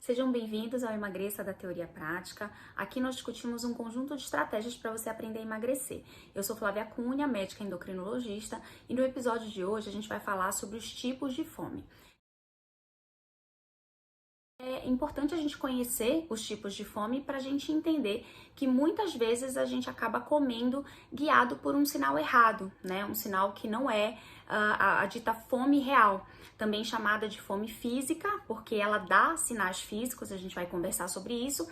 Sejam bem-vindos ao Emagreça da Teoria Prática. Aqui nós discutimos um conjunto de estratégias para você aprender a emagrecer. Eu sou Flávia Cunha, médica endocrinologista, e no episódio de hoje a gente vai falar sobre os tipos de fome. É importante a gente conhecer os tipos de fome para a gente entender que muitas vezes a gente acaba comendo guiado por um sinal errado, né? Um sinal que não é a dita fome real, também chamada de fome física, porque ela dá sinais físicos, a gente vai conversar sobre isso,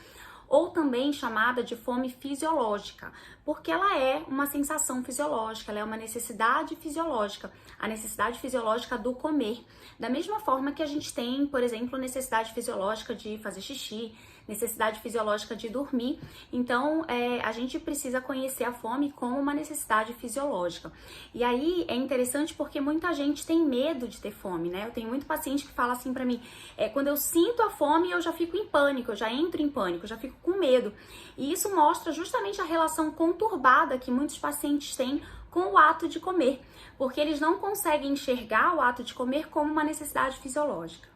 ou também chamada de fome fisiológica, porque ela é uma sensação fisiológica, ela é uma necessidade fisiológica, a necessidade fisiológica do comer. Da mesma forma que a gente tem, por exemplo, necessidade fisiológica de fazer xixi, necessidade fisiológica de dormir. Então, a gente precisa conhecer a fome como uma necessidade fisiológica. E aí é interessante porque muita gente tem medo de ter fome, né? Eu tenho muito paciente que fala assim pra mim, quando eu sinto a fome, eu já fico em pânico, eu já entro em pânico, eu já fico com medo. E isso mostra justamente a relação conturbada que muitos pacientes têm com o ato de comer, porque eles não conseguem enxergar o ato de comer como uma necessidade fisiológica.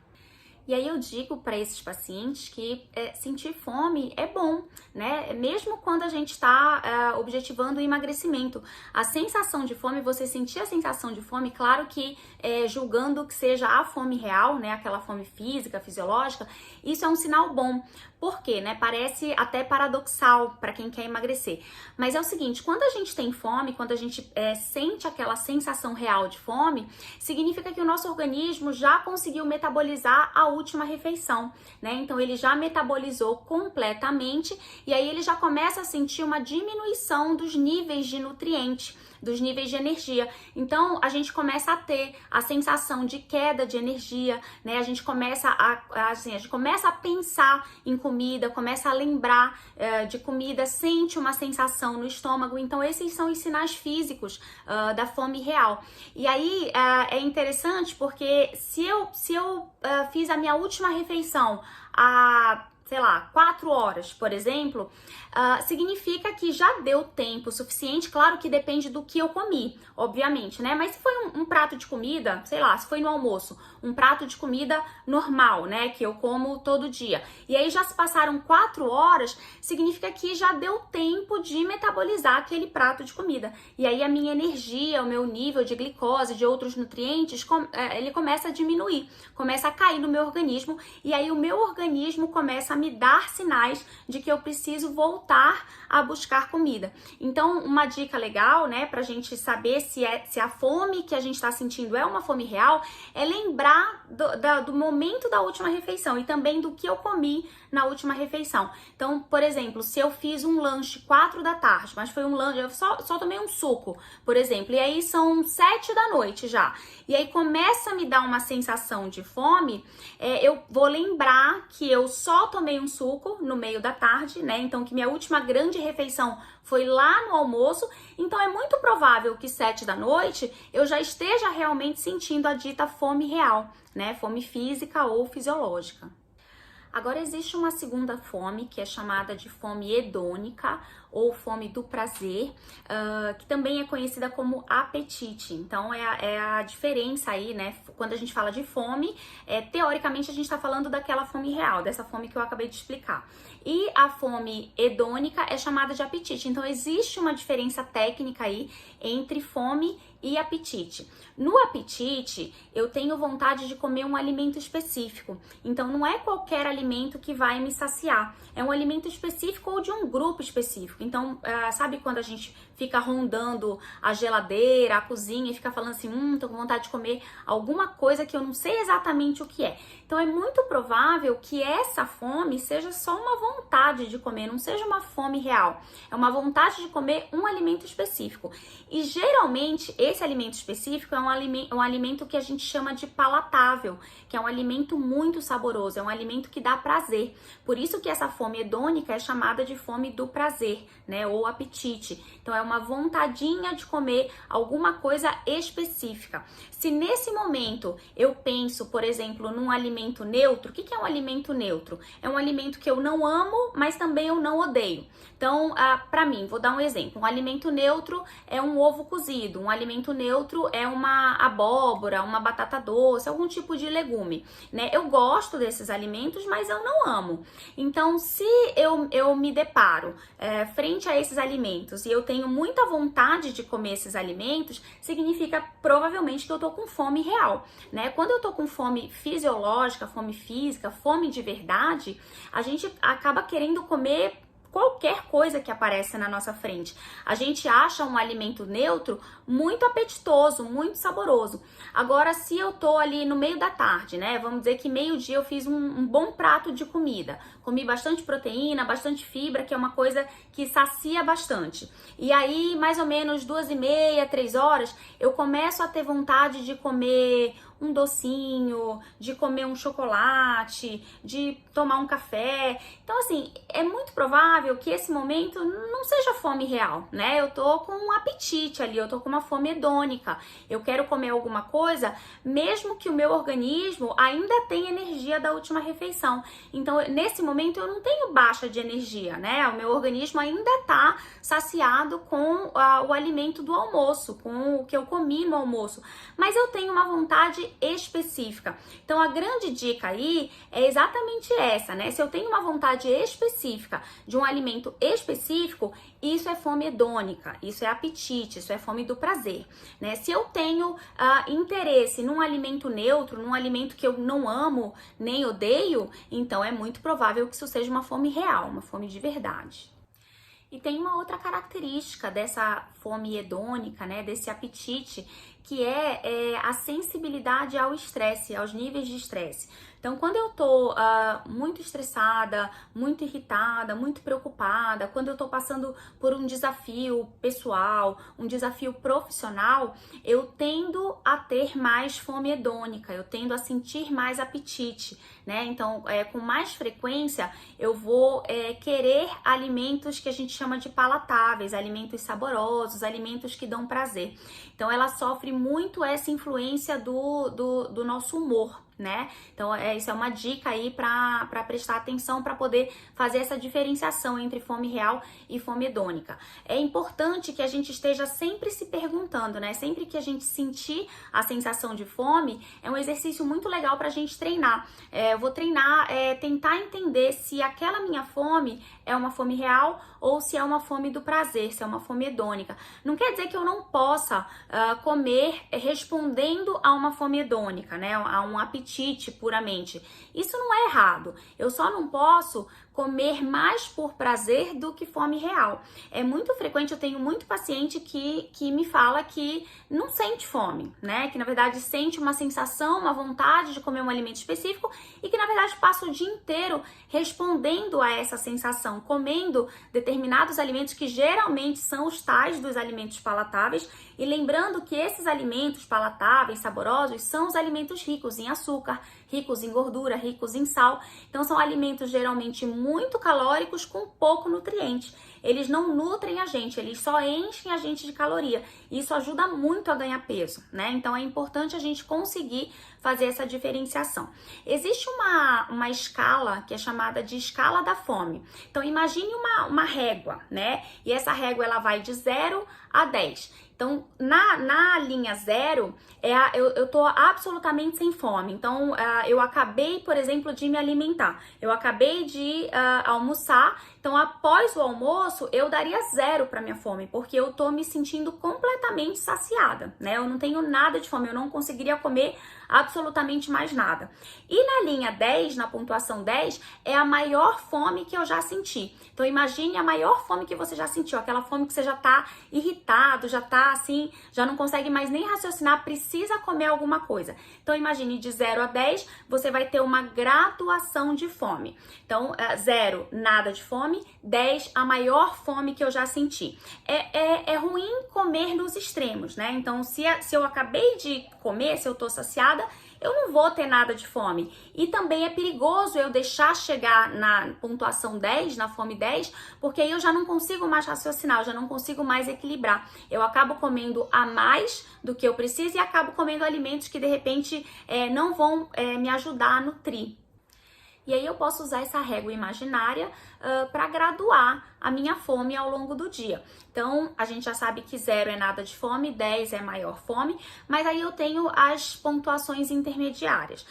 E aí eu digo para esses pacientes que sentir fome é bom, né? Mesmo quando a gente está objetivando o emagrecimento. A sensação de fome, você sentir a sensação de fome, claro que julgando que seja a fome real, né? Aquela fome física, fisiológica, isso é um sinal bom. Por quê, né? Parece até paradoxal para quem quer emagrecer. Mas é o seguinte, quando a gente tem fome, quando a gente sente aquela sensação real de fome, significa que o nosso organismo já conseguiu metabolizar a última refeição, né? Então ele já metabolizou completamente e aí ele já começa a sentir uma diminuição dos níveis de nutrientes, dos níveis de energia. Então a gente começa a ter a sensação de queda de energia, né? A gente começa a pensar em comida, começa a lembrar de comida, sente uma sensação no estômago. Então esses são os sinais físicos da fome real. E aí é interessante porque se eu fiz a minha última refeição há, sei lá, 4 horas, por exemplo, significa que já deu tempo suficiente, claro que depende do que eu comi, obviamente, né? Mas se foi um prato de comida, sei lá, se foi no almoço, um prato de comida normal, né, que eu como todo dia, e aí já se passaram 4 horas, significa que já deu tempo de metabolizar aquele prato de comida. E aí a minha energia, o meu nível de glicose, de outros nutrientes, ele começa a diminuir, começa a cair no meu organismo, e aí o meu organismo começa a me dar sinais de que eu preciso voltar a buscar comida. Então, uma dica legal, né, pra gente saber se a fome que a gente tá sentindo é uma fome real, é lembrar do momento da última refeição e também do que eu comi na última refeição. Então, por exemplo, se eu fiz um lanche 4 da tarde, mas foi um lanche, eu só tomei um suco, por exemplo, e aí são 7 da noite já, e aí começa a me dar uma sensação de fome, eu vou lembrar que eu só tomei um suco no meio da tarde, né? Então, que minha última grande refeição foi lá no almoço, então é muito provável que 7 da noite eu já esteja realmente sentindo a dita fome real, né? Fome física ou fisiológica. Agora existe uma segunda fome que é chamada de fome hedônica ou fome do prazer, que também é conhecida como apetite. Então é a diferença aí, né? Quando a gente fala de fome, teoricamente a gente está falando daquela fome real, dessa fome que eu acabei de explicar. E a fome hedônica é chamada de apetite. Então existe uma diferença técnica aí entre fome e apetite. No apetite, eu tenho vontade de comer um alimento específico. Então, não é qualquer alimento que vai me saciar. É um alimento específico ou de um grupo específico. Então, sabe quando a gente fica rondando a geladeira, a cozinha e fica falando assim, tô com vontade de comer alguma coisa que eu não sei exatamente o que é. Então, é muito provável que essa fome seja só uma vontade de comer, não seja uma fome real. É uma vontade de comer um alimento específico. E, geralmente, esse alimento específico é um alimento que a gente chama de palatável, que é um alimento muito saboroso, é um alimento que dá prazer. Por isso que essa fome hedônica é chamada de fome do prazer, né, ou apetite. Então é uma vontadinha de comer alguma coisa específica. Se nesse momento eu penso, por exemplo, num alimento neutro, o que é um alimento neutro? É um alimento que eu não amo, mas também eu não odeio. Então, para mim, vou dar um exemplo. Um alimento neutro é um ovo cozido, um alimento alimento neutro é uma abóbora, uma batata doce, algum tipo de legume, né? Eu gosto desses alimentos, mas eu não amo. Então, se eu me deparo frente a esses alimentos e eu tenho muita vontade de comer esses alimentos, significa provavelmente que eu tô com fome real, né? Quando eu tô com fome fisiológica, fome física, fome de verdade, a gente acaba querendo comer qualquer coisa que aparece na nossa frente. A gente acha um alimento neutro muito apetitoso, muito saboroso. Agora, se eu tô ali no meio da tarde, né? Vamos dizer que meio-dia eu fiz um bom prato de comida. Comi bastante proteína, bastante fibra, que é uma coisa que sacia bastante. E aí, mais ou menos 2h30, 3 horas, eu começo a ter vontade de comer um docinho, de comer um chocolate, de tomar um café. Então, assim, é muito provável que esse momento não seja fome real, né? Eu tô com um apetite ali, eu tô com uma fome hedônica. Eu quero comer alguma coisa, mesmo que o meu organismo ainda tenha energia da última refeição. Então, nesse momento, eu não tenho baixa de energia, né? O meu organismo ainda tá saciado com o alimento do almoço, com o que eu comi no almoço. Mas eu tenho uma vontade específica. Então, a grande dica aí é exatamente essa, né? Se eu tenho uma vontade específica de um alimento específico, isso é fome hedônica, isso é apetite, isso é fome do prazer, né? Se eu tenho interesse num alimento neutro, num alimento que eu não amo nem odeio, então é muito provável que isso seja uma fome real, uma fome de verdade. E tem uma outra característica dessa fome hedônica, né, desse apetite, que é a sensibilidade ao estresse, aos níveis de estresse. Então, quando eu tô muito estressada, muito irritada, muito preocupada, quando eu tô passando por um desafio pessoal, um desafio profissional, eu tendo a ter mais fome hedônica, eu tendo a sentir mais apetite, né? Então, com mais frequência, eu vou querer alimentos que a gente chama de palatáveis, alimentos saborosos, alimentos que dão prazer. Então, ela sofre muito essa influência do nosso humor, né? Então, isso é uma dica aí para prestar atenção, para poder fazer essa diferenciação entre fome real e fome hedônica. É importante que a gente esteja sempre se perguntando, né? Sempre que a gente sentir a sensação de fome, é um exercício muito legal para a gente treinar. Eu vou treinar, tentar entender se aquela minha fome é uma fome real ou se é uma fome do prazer, se é uma fome hedônica. Não quer dizer que eu não possa comer respondendo a uma fome hedônica, né? A um apetite puramente. Isso não é errado. Eu só não posso comer mais por prazer do que fome real. É muito frequente, eu tenho muito paciente que me fala que não sente fome, né? Que na verdade sente uma sensação, uma vontade de comer um alimento específico e que na verdade passa o dia inteiro respondendo a essa sensação, comendo determinados alimentos que geralmente são os tais dos alimentos palatáveis, e lembrando que esses alimentos palatáveis, saborosos, são os alimentos ricos em açúcar, ricos em gordura, ricos em sal. Então são alimentos geralmente muito calóricos com pouco nutriente. Eles não nutrem a gente, eles só enchem a gente de caloria. Isso ajuda muito a ganhar peso, né? Então é importante a gente conseguir fazer essa diferenciação. Existe uma escala que é chamada de escala da fome. Então imagine uma régua, né? E essa régua ela vai de 0 a 10. Então, na linha 0, eu tô absolutamente sem fome. Então, eu acabei, por exemplo, de me alimentar. Eu acabei de almoçar. Então, após o almoço, eu daria 0 para minha fome, porque eu tô me sentindo completamente saciada, né? Eu não tenho nada de fome, eu não conseguiria comer absolutamente mais nada. E na linha 10, na pontuação 10, é a maior fome que eu já senti. Então imagine a maior fome que você já sentiu, aquela fome que você já tá irritado, já tá assim, já não consegue mais nem raciocinar, precisa comer alguma coisa. Então imagine de 0 a 10, você vai ter uma graduação de fome. Então 0, nada de fome, 10, a maior fome que eu já senti. É ruim comer nos extremos, né? Então se eu acabei de comer, se eu tô saciada, eu não vou ter nada de fome. E também é perigoso eu deixar chegar na pontuação 10, na fome 10, porque aí eu já não consigo mais raciocinar, eu já não consigo mais equilibrar. Eu acabo comendo a mais do que eu preciso e acabo comendo alimentos que de repente não vão me ajudar a nutrir. E aí eu posso usar essa régua imaginária para graduar a minha fome ao longo do dia. Então, a gente já sabe que 0 é nada de fome, 10 é maior fome, mas aí eu tenho as pontuações intermediárias.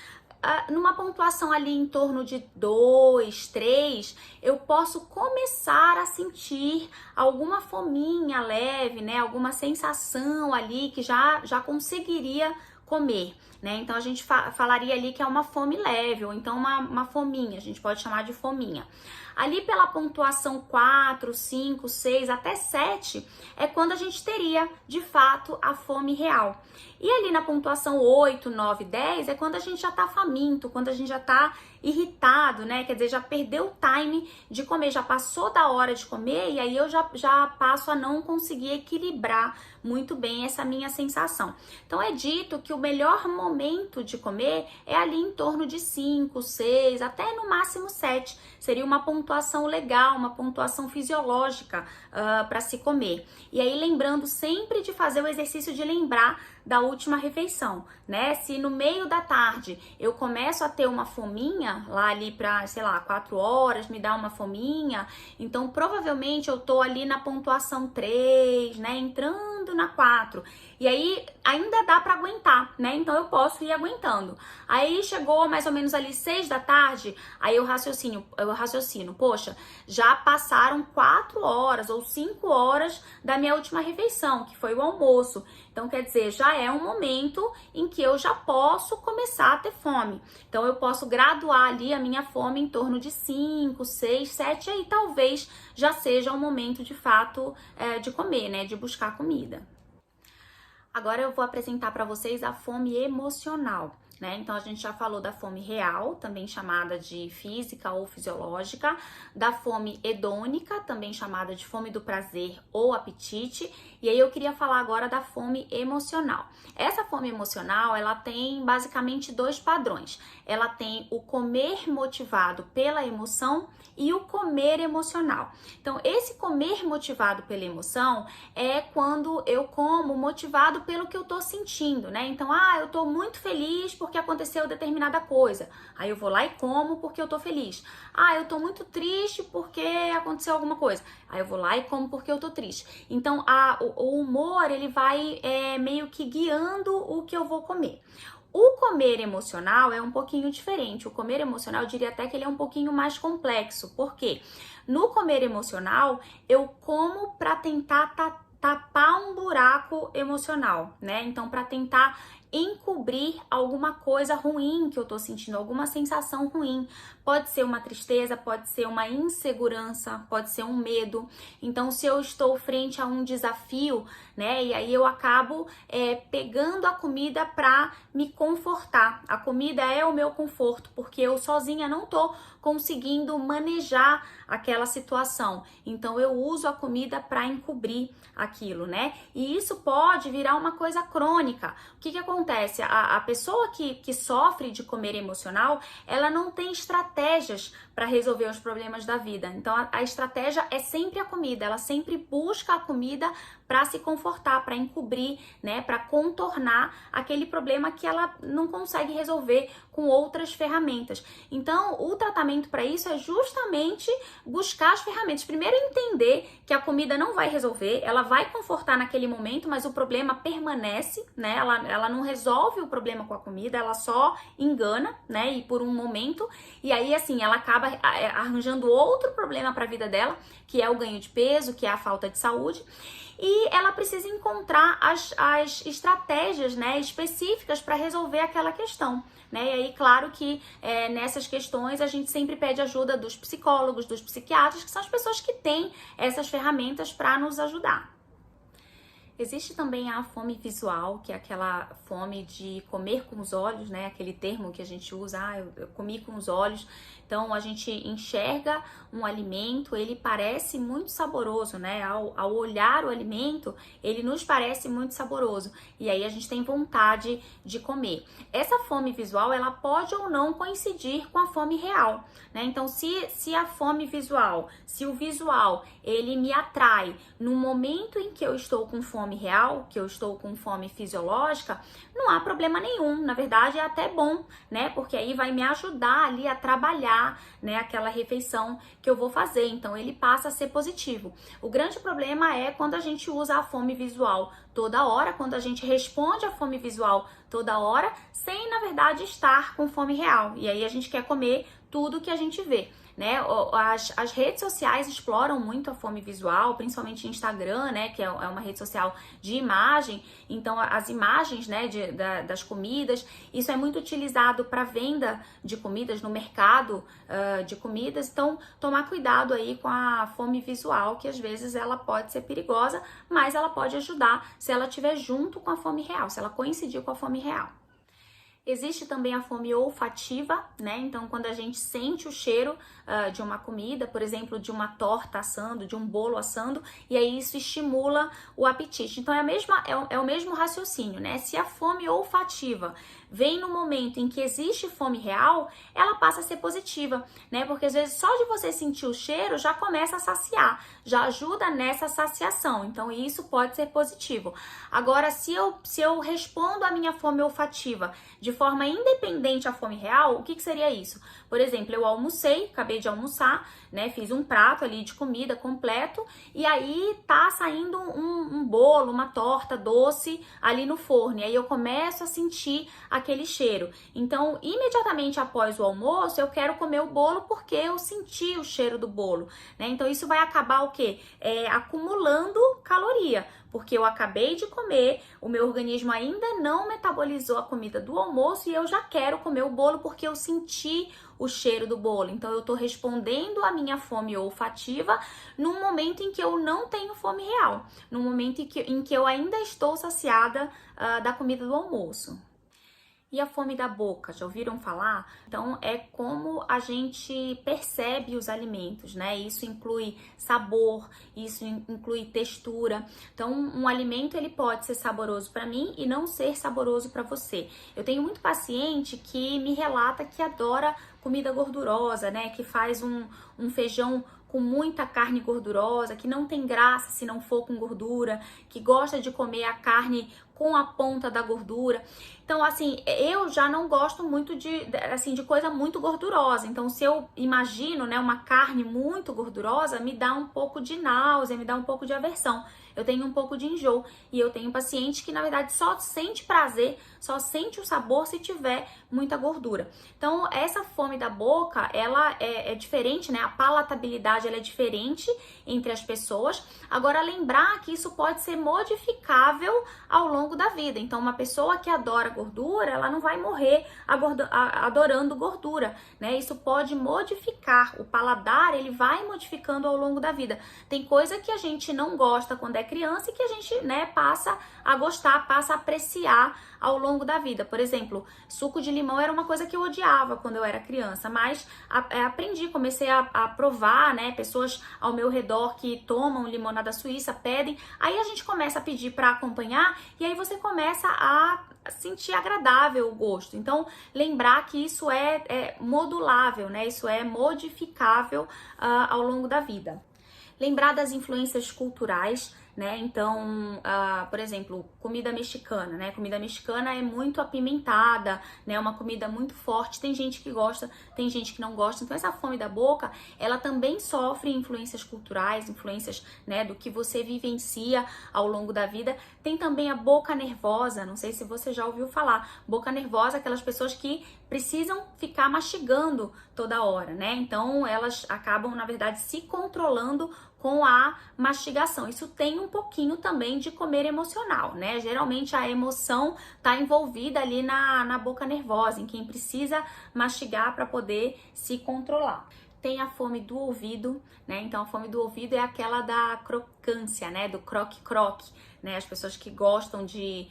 Numa pontuação ali em torno de 2, 3, eu posso começar a sentir alguma fominha leve, né? Alguma sensação ali que já conseguiria comer, né? Então a gente falaria ali que é uma fome leve, ou então uma fominha, a gente pode chamar de fominha. Ali pela pontuação 4, 5, 6 até 7 é quando a gente teria de fato a fome real. E ali na pontuação 8, 9, 10 é quando a gente já tá faminto, quando a gente já tá irritado, né? Quer dizer, já perdeu o time de comer, já passou da hora de comer e aí eu já passo a não conseguir equilibrar muito bem essa minha sensação. Então é dito que o melhor momento de comer é ali em torno de 5, 6, até no máximo 7. Seria uma pontuação legal, uma pontuação fisiológica para se comer. E aí lembrando sempre de fazer o exercício de lembrar da última refeição, né? Se no meio da tarde eu começo a ter uma fominha, lá ali para, sei lá, 4 horas, me dá uma fominha, então provavelmente eu tô ali na pontuação 3, né? Entrando na 4. E aí ainda dá para aguentar, né? Então eu posso ir aguentando. Aí chegou mais ou menos ali 6 da tarde, aí eu raciocino, poxa, já passaram 4 horas ou 5 horas da minha última refeição, que foi o almoço. Então, quer dizer, já é um momento em que eu já posso começar a ter fome. Então, eu posso graduar ali a minha fome em torno de 5, 6, 7, e aí talvez já seja o momento de fato de comer, né? De buscar comida. Agora eu vou apresentar para vocês a fome emocional, né? Então a gente já falou da fome real, também chamada de física ou fisiológica, da fome hedônica, também chamada de fome do prazer ou apetite, e aí eu queria falar agora da fome emocional. Essa fome emocional, ela tem basicamente 2 padrões. Ela tem o comer motivado pela emoção e o comer emocional. Então, esse comer motivado pela emoção é quando eu como motivado pelo que eu tô sentindo, né? Então, eu tô muito feliz porque aconteceu determinada coisa. Aí eu vou lá e como porque eu tô feliz. Eu tô muito triste porque aconteceu alguma coisa. Aí eu vou lá e como porque eu tô triste. Então, o humor, ele vai meio que guiando o que eu vou comer. O comer emocional é um pouquinho diferente. O comer emocional, eu diria até que ele é um pouquinho mais complexo. Por quê? No comer emocional, eu como para tentar tapar um buraco emocional, né? Então, para tentar encobrir alguma coisa ruim que eu tô sentindo, alguma sensação ruim. Pode ser uma tristeza, pode ser uma insegurança, pode ser um medo. Então, se eu estou frente a um desafio, né, e aí eu acabo pegando a comida para me confortar. A comida é o meu conforto, porque eu sozinha não tô conseguindo manejar aquela situação. Então, eu uso a comida para encobrir aquilo, né? E isso pode virar uma coisa crônica. O que acontece? A pessoa que sofre de comer emocional, ela não tem estratégias para resolver os problemas da vida. Então, a estratégia é sempre a comida. Ela sempre busca a comida para se confortar, para encobrir, né? Para contornar aquele problema que ela não consegue resolver com outras ferramentas. Então, o tratamento para isso é justamente buscar as ferramentas. Primeiro, entender que a comida não vai resolver, ela vai confortar naquele momento, mas o problema permanece, né? Ela não resolve o problema com a comida, ela só engana, né? E por um momento, e aí assim, ela acaba arranjando outro problema para a vida dela, que é o ganho de peso, que é a falta de saúde. E ela precisa encontrar as estratégias, né, específicas para resolver aquela questão, né? E aí, claro que nessas questões a gente sempre pede ajuda dos psicólogos, dos psiquiatras, que são as pessoas que têm essas ferramentas para nos ajudar. Existe também a fome visual, que é aquela fome de comer com os olhos, né? Aquele termo que a gente usa, eu comi com os olhos. Então, a gente enxerga um alimento, ele parece muito saboroso, né? Ao olhar o alimento, ele nos parece muito saboroso. E aí, a gente tem vontade de comer. Essa fome visual, ela pode ou não coincidir com a fome real, né? Então, se a fome visual, se o visual, ele me atrai no momento em que eu estou com fome fome real, que eu estou com fome fisiológica, não há problema nenhum. Na verdade, é até bom, né? Porque aí vai me ajudar ali a trabalhar, né, aquela refeição que eu vou fazer. Então, ele passa a ser positivo. O grande problema é quando a gente usa a fome visual toda hora, quando a gente responde à fome visual toda hora, sem, na verdade, estar com fome real. E aí a gente quer comer tudo que a gente vê, né? As redes sociais exploram muito a fome visual, principalmente Instagram, né? Que é uma rede social de imagem. Então, as imagens, né, das comidas, isso é muito utilizado para venda de comidas no mercado de comidas. Então, tomar cuidado aí com a fome visual, que às vezes ela pode ser perigosa, mas ela pode ajudar se ela estiver junto com a fome real, se ela coincidir com a fome real. Existe também a fome olfativa, né? Então, quando a gente sente o cheiro de uma comida, por exemplo, de uma torta assando, de um bolo assando, e aí isso estimula o apetite. Então, é o mesmo raciocínio, né? Se a fome olfativa vem no momento em que existe fome real, ela passa a ser positiva, né? Porque às vezes só de você sentir o cheiro já começa a saciar, já ajuda nessa saciação. Então, isso pode ser positivo. Agora, se eu respondo à minha fome olfativa de forma independente à fome real, o que seria isso? Por exemplo, eu almocei, acabei de almoçar, né? Fiz um prato ali de comida completo e aí tá saindo um bolo, uma torta doce ali no forno. E aí eu começo a sentir aquele cheiro. Então, imediatamente após o almoço, eu quero comer o bolo porque eu senti o cheiro do bolo, né? Então, isso vai acabar o quê? Acumulando caloria. Porque eu acabei de comer, o meu organismo ainda não metabolizou a comida do almoço e eu já quero comer o bolo porque eu senti o cheiro do bolo. Então, eu tô respondendo a minha fome olfativa num momento em que eu não tenho fome real, num momento em que eu ainda estou saciada da comida do almoço. E a fome da boca, já ouviram falar? Então, é como a gente percebe os alimentos, né? Isso inclui sabor, isso inclui textura. Então, um alimento, ele pode ser saboroso para mim e não ser saboroso para você. Eu tenho muito paciente que me relata que adora comida gordurosa, né? Que faz um feijão com muita carne gordurosa, que não tem graça se não for com gordura, que gosta de comer a carne com a ponta da gordura. Então, assim, eu já não gosto muito de coisa muito gordurosa. Então, se eu imagino, né, uma carne muito gordurosa, me dá um pouco de náusea, me dá um pouco de aversão. Eu tenho um pouco de enjoo. E eu tenho paciente que, na verdade, só sente prazer, só sente o sabor se tiver muita gordura. Então, essa fome da boca, ela é diferente, né? A palatabilidade, ela é diferente entre as pessoas. Agora, lembrar que isso pode ser modificável ao longo da vida. Então, uma pessoa que adora gordura, ela não vai morrer adorando gordura, né? Isso pode modificar. O paladar, ele vai modificando ao longo da vida. Tem coisa que a gente não gosta quando é criança e que a gente, né, passa a gostar, passa a apreciar ao longo da vida. Por exemplo, suco de limão era uma coisa que eu odiava quando eu era criança, mas aprendi, comecei a provar, né, pessoas ao meu redor que tomam limonada suíça, pedem, aí a gente começa a pedir para acompanhar e aí você começa a sentir agradável o gosto. Então, lembrar que isso é modulável, né, isso é modificável ao longo da vida. Lembrar das influências culturais, né? Então, por exemplo, comida mexicana, né? Comida mexicana é muito apimentada, né? Uma comida muito forte. Tem gente que gosta, tem gente que não gosta. Então, essa fome da boca, ela também sofre influências culturais, influências, né, do que você vivencia ao longo da vida. Tem também a boca nervosa, não sei se você já ouviu falar. Boca nervosa, aquelas pessoas que precisam ficar mastigando toda hora, né? Então, elas acabam, na verdade, se controlando com a mastigação. Isso tem um pouquinho também de comer emocional, né? Geralmente a emoção está envolvida ali na boca nervosa, em quem precisa mastigar para poder se controlar. Tem a fome do ouvido, né? Então a fome do ouvido é aquela da crocância, né? Do croque-croque, né? As pessoas que gostam de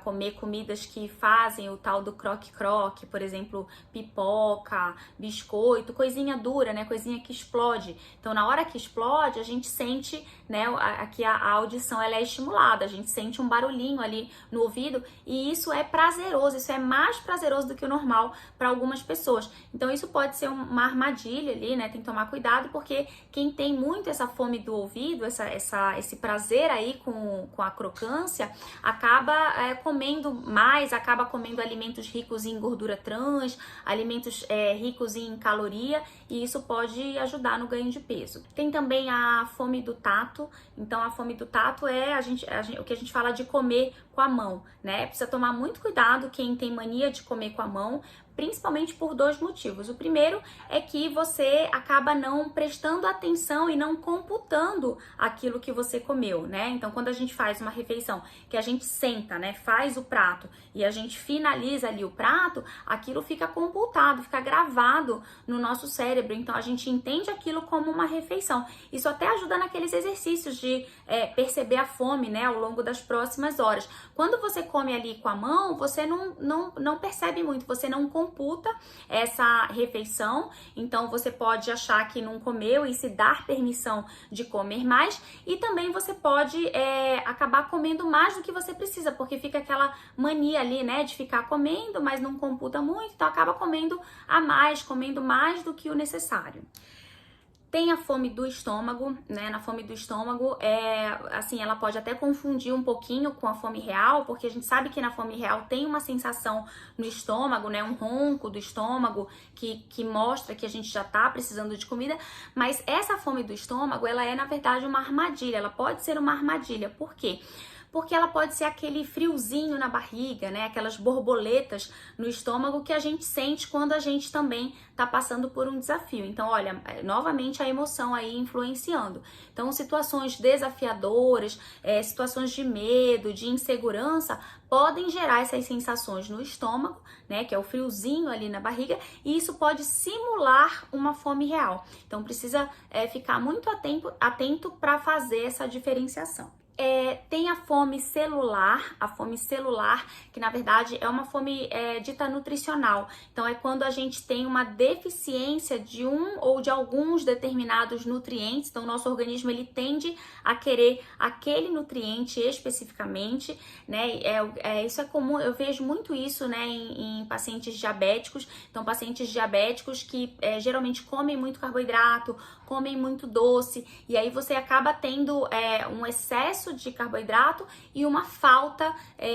comer comidas que fazem o tal do croque-croque, por exemplo, pipoca, biscoito, coisinha dura, né? Coisinha que explode. Então, na hora que explode, a gente sente, né? Aqui a audição ela é estimulada, a gente sente um barulhinho ali no ouvido e isso é prazeroso, isso é mais prazeroso do que o normal para algumas pessoas. Então, isso pode ser uma armadilha ali, né? Tem que tomar cuidado porque quem tem muito essa fome do ouvido, essa esse prazer aí com a crocância, acaba comendo mais, acaba comendo alimentos ricos em gordura trans, alimentos ricos em caloria, e isso pode ajudar no ganho de peso. Tem também a fome do tato. Então a fome do tato é o que a gente fala de comer com a mão, né? Precisa tomar muito cuidado quem tem mania de comer com a mão, principalmente por dois motivos. O primeiro é que você acaba não prestando atenção e não computando aquilo que você comeu, né? Então, quando a gente faz uma refeição, que a gente senta, né, faz o prato e a gente finaliza ali o prato, aquilo fica computado, fica gravado no nosso cérebro. Então, a gente entende aquilo como uma refeição. Isso até ajuda naqueles exercícios de perceber a fome, né, ao longo das próximas horas. Quando você come ali com a mão, você não percebe muito, você não computa essa refeição, então você pode achar que não comeu e se dar permissão de comer mais, e também você pode acabar comendo mais do que você precisa, porque fica aquela mania ali, né, de ficar comendo, mas não computa muito, então acaba comendo comendo mais do que o necessário. Tem a fome do estômago, né? Na fome do estômago, assim, ela pode até confundir um pouquinho com a fome real, porque a gente sabe que na fome real tem uma sensação no estômago, né? Um ronco do estômago que mostra que a gente já tá precisando de comida, mas essa fome do estômago, ela é, na verdade, uma armadilha. Ela pode ser uma armadilha. Por quê? Porque ela pode ser aquele friozinho na barriga, né? Aquelas borboletas no estômago que a gente sente quando a gente também tá passando por um desafio. Então, olha, novamente a emoção aí influenciando. Então, situações desafiadoras, situações de medo, de insegurança, podem gerar essas sensações no estômago, né? Que é o friozinho ali na barriga, e isso pode simular uma fome real. Então, precisa ficar muito atento para fazer essa diferenciação. Tem a fome celular, que na verdade é uma fome dita nutricional. Então é quando a gente tem uma deficiência de um ou de alguns determinados nutrientes. Então o nosso organismo ele tende a querer aquele nutriente especificamente, né? Isso é comum, eu vejo muito isso, né, em pacientes diabéticos. Então pacientes diabéticos que geralmente comem muito carboidrato, comem muito doce, e aí você acaba tendo um excesso de carboidrato e uma falta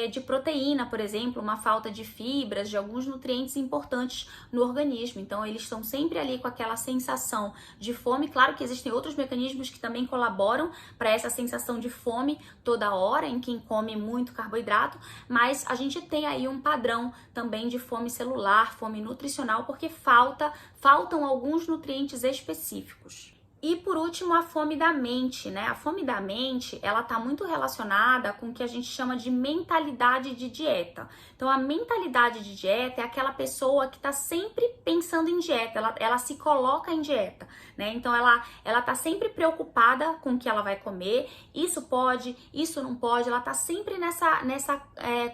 de proteína, por exemplo, uma falta de fibras, de alguns nutrientes importantes no organismo. Então eles estão sempre ali com aquela sensação de fome. Claro que existem outros mecanismos que também colaboram para essa sensação de fome toda hora em quem come muito carboidrato, mas a gente tem aí um padrão também de fome celular, fome nutricional, porque faltam alguns nutrientes específicos. E por último, a fome da mente, né? A fome da mente, ela tá muito relacionada com o que a gente chama de mentalidade de dieta. Então, a mentalidade de dieta é aquela pessoa que tá sempre pensando em dieta, ela se coloca em dieta, né? Então, ela tá sempre preocupada com o que ela vai comer, isso pode, isso não pode, ela tá sempre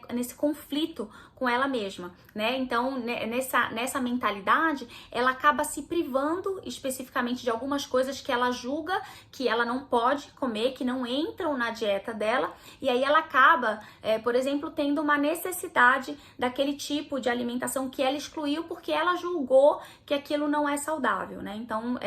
nesse conflito com ela mesma, né? Então, nessa mentalidade, ela acaba se privando especificamente de algumas coisas que ela julga que ela não pode comer, que não entram na dieta dela, e aí ela acaba, por exemplo, tendo uma necessidade daquele tipo de alimentação que ela excluiu porque ela julgou que aquilo não é saudável, né? Então,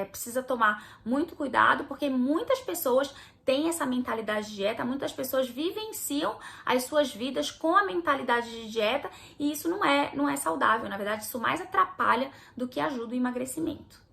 precisa tomar muito cuidado, porque muitas pessoas têm essa mentalidade de dieta, muitas pessoas vivenciam as suas vidas com a mentalidade de dieta, e isso não é saudável. Na verdade, isso mais atrapalha do que ajuda o emagrecimento.